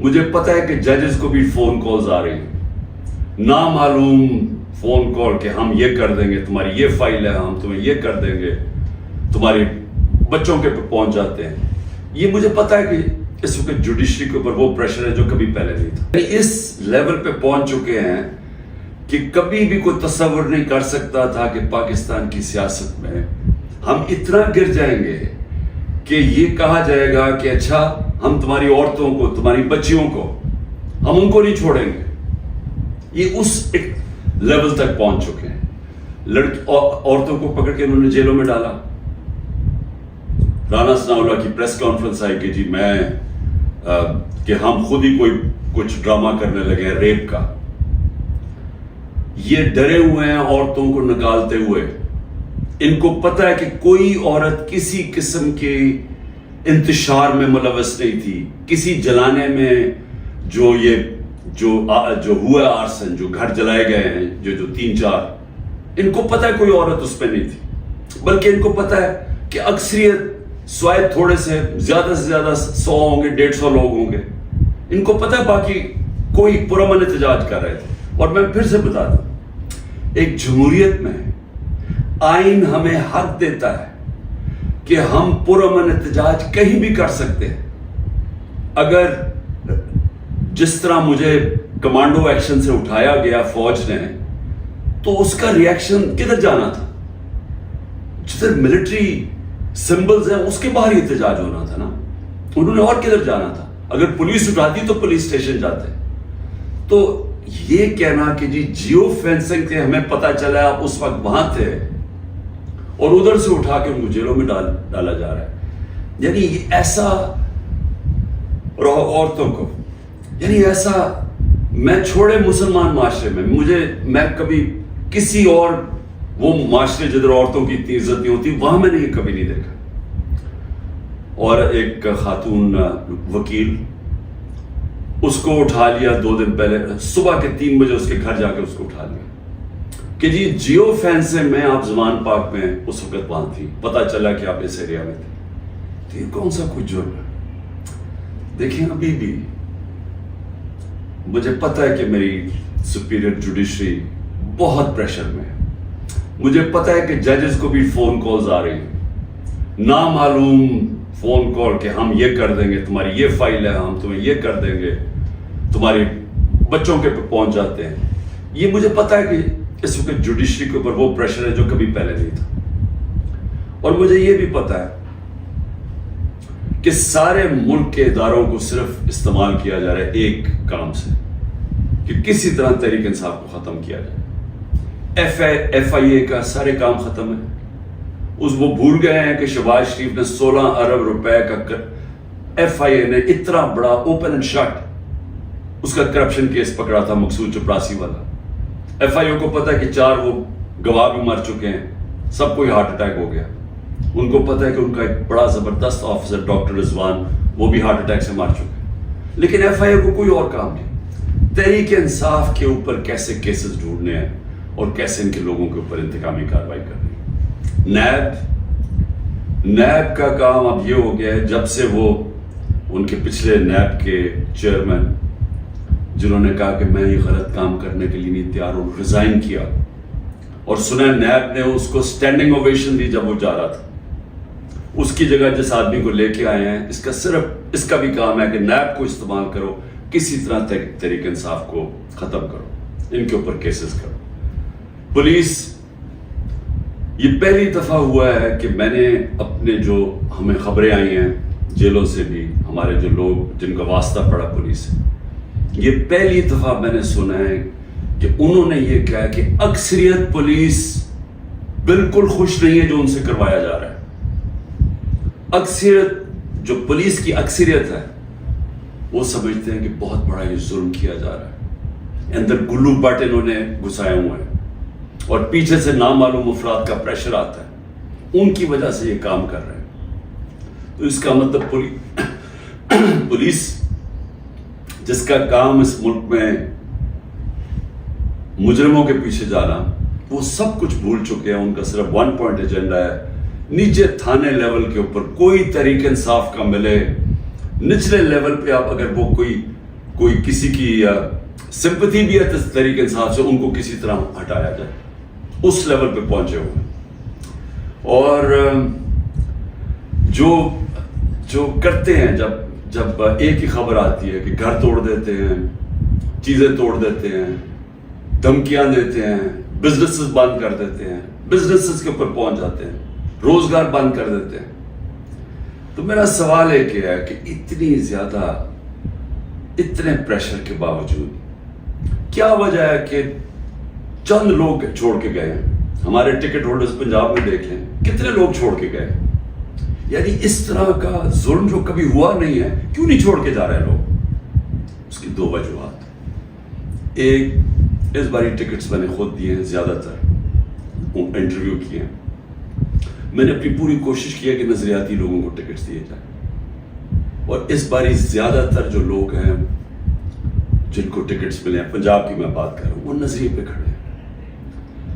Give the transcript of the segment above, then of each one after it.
مجھے پتا ہے کہ ججز کو بھی فون کالز آ رہی ہیں، نامعلوم فون کال کہ ہم یہ کر دیں گے، تمہاری یہ فائل ہے، ہم تمہیں یہ کر دیں گے، تمہارے بچوں کے پہنچ جاتے ہیں۔ یہ مجھے پتا ہے کہ اس وقت جوڈیشری کے اوپر وہ پریشر ہے جو کبھی پہلے نہیں تھا۔ اس لیول پہ پہنچ چکے ہیں کہ کبھی بھی کوئی تصور نہیں کر سکتا تھا کہ پاکستان کی سیاست میں ہم اتنا گر جائیں گے کہ یہ کہا جائے گا کہ اچھا ہم تمہاری عورتوں کو، تمہاری بچیوں کو، ہم ان کو نہیں چھوڑیں گے۔ یہ اس ایک لیول تک پہنچ چکے ہیں۔ عورتوں کو پکڑ کے انہوں نے جیلوں میں ڈالا۔ رانا ثناءاللہ کی پریس کانفرنس آئی کہ جی کہ ہم خود ہی کوئی کچھ ڈرامہ کرنے لگے ہیں ریپ کا۔ یہ ڈرے ہوئے ہیں عورتوں کو نکالتے ہوئے۔ ان کو پتہ ہے کہ کوئی عورت کسی قسم کے انتشار میں ملوث نہیں تھی، کسی جلانے میں جو ہوا آرسن، جو گھر جلائے گئے ہیں، جو 3-4، ان کو پتہ ہے کوئی عورت اس پہ نہیں تھی، بلکہ ان کو پتہ ہے کہ اکثریت سوائے تھوڑے سے زیادہ 100 ہوں گے، 150 لوگ ہوں گے۔ ان کو پتہ ہے باقی کوئی پرامن احتجاج کر رہے تھے۔ اور میں پھر سے بتا دوں، ایک جمہوریت میں آئین ہمیں حق دیتا ہے کہ ہم پرامن احتجاج کہیں بھی کر سکتے ہیں۔ اگر جس طرح مجھے کمانڈو ایکشن سے اٹھایا گیا فوج نے، تو اس کا ریاکشن کدھر جانا تھا؟ جدھر ملٹری سمبلز ہیں اس کے باہر ہی احتجاج ہونا تھا نا، انہوں نے اور کدھر جانا تھا؟ اگر پولیس اٹھاتی تو پولیس اسٹیشن جاتے۔ تو یہ کہنا کہ جی جیو فینسنگ سے ہمیں پتہ چلا آپ اس وقت وہاں تھے اور ادھر سے اٹھا کے ان کو جیلوں میں ڈالا جا رہا ہے، یعنی ایسا عورتوں کو، یعنی ایسا میں چھوڑے مسلمان معاشرے میں کبھی کسی اور وہ معاشرے جدھر عورتوں کی اتنی عزت نہیں ہوتی وہاں میں نے یہ کبھی نہیں دیکھا۔ اور ایک خاتون وکیل، اس کو اٹھا لیا 2 دن پہلے صبح کے 3 بجے اس کے گھر جا کے اس کو اٹھا لیا کہ جی جیو فینسنگ میں آپ زمان پاک میں اس وقت وہاں تھی، پتہ چلا کہ آپ اس ایریا میں تھے۔ تو یہ کون سا کچھ جرم ہے؟ دیکھیں ابھی بھی مجھے پتہ ہے کہ میری سپیریئر جوڈیشری بہت پریشر میں ہے۔ مجھے پتہ ہے کہ ججز کو بھی فون کالز آ رہی ہیں، نامعلوم فون کال کہ ہم یہ کر دیں گے، تمہاری یہ فائل ہے، ہم تمہیں یہ کر دیں گے، تمہارے بچوں کے پہنچ جاتے ہیں۔ یہ مجھے پتہ ہے کہ اس وقت جوڈیشری کے اوپر وہ پریشر ہے جو کبھی پہلے نہیں تھا۔ اور مجھے یہ بھی پتہ ہے کہ سارے ملک کے اداروں کو صرف استعمال کیا جا رہا ہے ایک کام سے، کہ کسی طرح تحریک انصاف کو ختم کیا جائے۔ ایف آئی اے کا سارے کام ختم ہے۔ وہ بھول گئے ہیں کہ شہباز شریف نے 16 ارب روپے کا ایف آئی اے نے اتنا بڑا اوپن اینڈ شٹ اس کا کرپشن کیس پکڑا تھا، مقصود چپراسی والا۔ ایف آئی اے کو پتا ہے کہ 4 وہ گواہ بھی مر چکے ہیں، سب کو ہارٹ اٹیک ہو گیا۔ ان کو پتا ہے کہ ان کا ایک بڑا زبردست آفیسر ڈاکٹر رضوان، وہ بھی ہارٹ اٹیک سے مر چکے ہیں۔ لیکن ایف آئی اے کو کوئی اور کام نہیں، تحریک انصاف کے اوپر کیسے کیسز ڈھونڈنے ہیں اور کیسے ان کے لوگوں کے اوپر انتقامی کارروائی کرنی ہے۔ نیب کا کام اب یہ ہو گیا ہے، جب سے وہ ان کے پچھلے نیب کے چیئرمین جنہوں نے کہا کہ میں یہ غلط کام کرنے کے لیے نہیں تیار ہوں، ریزائن کیا، اور سنا نیب نے اس کو سٹینڈنگ اوویشن دی جب وہ جا رہا تھا، اس کی جگہ جس آدمی کو لے کے آئے ہیں، اس کا بھی کام ہے کہ نیب کو استعمال کرو، کسی طرح تحریک انصاف کو ختم کرو، ان کے اوپر کیسز کرو۔ پولیس، یہ پہلی دفعہ ہوا ہے کہ میں نے اپنے جو ہمیں خبریں آئی ہیں جیلوں سے بھی، ہمارے جو لوگ جن کا واسطہ پڑا پولیس سے، یہ پہلی دفعہ میں نے سنا ہے کہ انہوں نے یہ کہا کہ اکثریت پولیس بالکل خوش نہیں ہے جو ان سے کروایا جا رہا ہے۔ اکثریت، جو پولیس کی اکثریت ہے، وہ سمجھتے ہیں کہ بہت بڑا یہ ظلم کیا جا رہا ہے، اندر گلو بٹ انہوں نے گھسائے ہوئے ہیں، اور پیچھے سے نامعلوم افراد کا پریشر آتا ہے، ان کی وجہ سے یہ کام کر رہے ہیں۔ تو اس کا مطلب پولیس جس کا کام اس ملک میں مجرموں کے پیچھے جانا، وہ سب کچھ بھول چکے ہیں۔ ان کا صرف 1 پوائنٹ ایجنڈا ہے، نیچے تھانے لیول کے اوپر کوئی تحریک انصاف کا ملے، نچلے لیول پہ آپ اگر وہ کوئی کوئی کسی کی سمپتھی بھی ہے تحریک انصاف سے، ان کو کسی طرح ہٹایا جائے، اس لیول پہ پہنچے ہوئے ہیں۔ اور جو کرتے ہیں، جب ایک ہی خبر آتی ہے کہ گھر توڑ دیتے ہیں، چیزیں توڑ دیتے ہیں، دھمکیاں دیتے ہیں، بزنسز بند کر دیتے ہیں، بزنسز کے اوپر پہنچ جاتے ہیں، روزگار بند کر دیتے ہیں، تو میرا سوال ایک ہے کہ اتنی زیادہ، اتنے پریشر کے باوجود کیا وجہ ہے کہ چند لوگ چھوڑ کے گئے ہیں؟ ہمارے ٹکٹ ہولڈرز پنجاب میں دیکھ لیں کتنے لوگ چھوڑ کے گئے، یعنی اس طرح کا ظلم جو کبھی ہوا نہیں ہے، کیوں نہیں چھوڑ کے جا رہے لوگ؟ اس کی دو وجوہات۔ ایک، اس باری ٹکٹس میں نے خود دیے ہیں، زیادہ تر انٹرویو کیے ہیں، میں نے اپنی پوری کوشش کی ہے کہ نظریاتی لوگوں کو ٹکٹس دیے جائیں، اور اس باری زیادہ تر جو لوگ ہیں جن کو ٹکٹس ملے ہیں، پنجاب کی میں بات کر رہا ہوں، وہ نظریے پہ کھڑے ہیں۔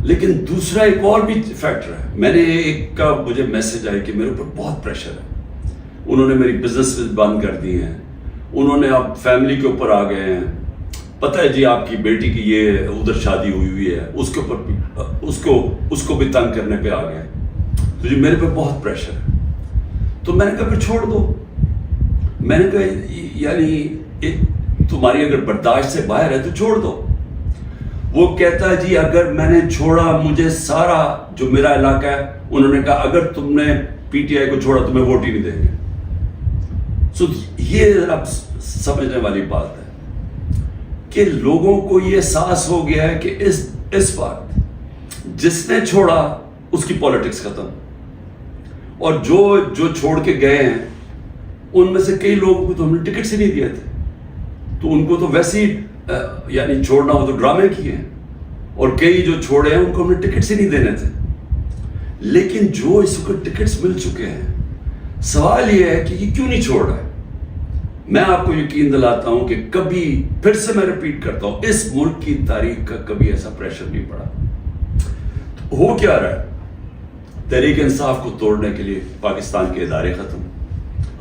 لیکن دوسرا ایک اور بھی فیکٹر ہے، میں نے ایک کا مجھے میسج آئی کہ میرے اوپر بہت پریشر ہے، انہوں نے میری بزنس بند کر دی ہیں، انہوں نے اب فیملی کے اوپر آ گئے ہیں، پتہ ہے جی آپ کی بیٹی کی یہ ادھر شادی ہوئی ہے، اس کے اوپر اس کو بھی تنگ کرنے پہ آ گئے، تو جی میرے پہ بہت پریشر ہے۔ تو میں نے کہا پھر چھوڑ دو، میں نے کہا یعنی تمہاری اگر برداشت سے باہر ہے تو چھوڑ دو۔ وہ کہتا ہے جی اگر میں نے چھوڑا، مجھے سارا جو میرا علاقہ ہے، انہوں نے کہا اگر تم نے پی ٹی آئی کو چھوڑا تمہیں ووٹ ہی نہیں دیں گے۔ سو یہ اب سمجھنے والی بات ہے کہ لوگوں کو یہ احساس ہو گیا ہے کہ اس وقت جس نے چھوڑا اس کی پالیٹکس ختم، اور جو چھوڑ کے گئے ہیں ان میں سے کئی لوگوں کو تو ہم نے ٹکٹ سے نہیں دیے تھے، تو ان کو تو ویسے ہی یعنی چھوڑنا ہو تو ڈرامے کیے ہیں، اور کئی جو چھوڑے ہیں ان کو ہم نے ٹکٹ سے نہیں دینے تھے۔ لیکن جو اس کو ٹکٹس مل چکے ہیں، سوال یہ ہے کہ یہ کیوں نہیں چھوڑ رہا ہے؟ میں آپ کو یقین دلاتا ہوں کہ کبھی، پھر سے میں ریپیٹ کرتا ہوں، اس ملک کی تاریخ کا کبھی ایسا پریشر نہیں پڑا۔ ہو کیا رہا ہے؟ تحریک انصاف کو توڑنے کے لیے پاکستان کے ادارے ختم،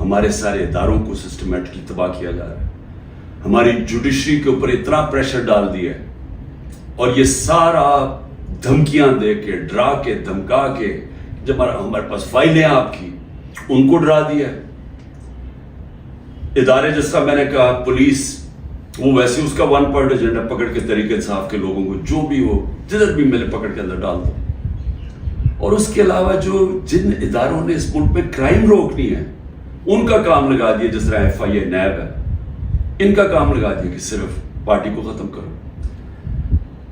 ہمارے سارے اداروں کو سسٹمیٹکلی تباہ کیا جا رہا ہے، ہماری جوڈیشری کے اوپر اتنا پریشر ڈال دیا ہے، اور یہ سارا دھمکیاں دے کے، ڈرا کے، دھمکا کے، جب ہمارے پاس فائلیں آپ کی، ان کو ڈرا دیا ہے۔ ادارے جس طرح میں نے کہا پولیس، وہ ویسے اس کا ون پوائنٹ ایجنڈا پکڑ کے تحریک انصاف کے لوگوں کو جو بھی ہو جدھر بھی ملے پکڑ کے اندر ڈال دو۔ اور اس کے علاوہ جن اداروں نے اس ملک میں کرائم روکنی ہے ان کا کام لگا دیا، جس طرح ایف آئی اے، نیب ہے، ان کا کام لگا دیا کہ صرف پارٹی کو ختم کرو۔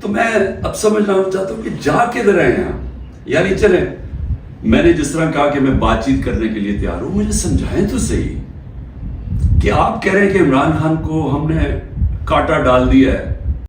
تو میں اب سمجھنا چاہتا ہوں کہ جا کدھر رہے ہیں آپ؟ یعنی چلیں، میں نے جس طرح کہا کہ میں بات چیت کرنے کے لیے تیار ہوں، مجھے سمجھائیں تو صحیح کہ آپ کہہ رہے ہیں کہ عمران خان کو ہم نے کاٹا ڈال دیا ہے،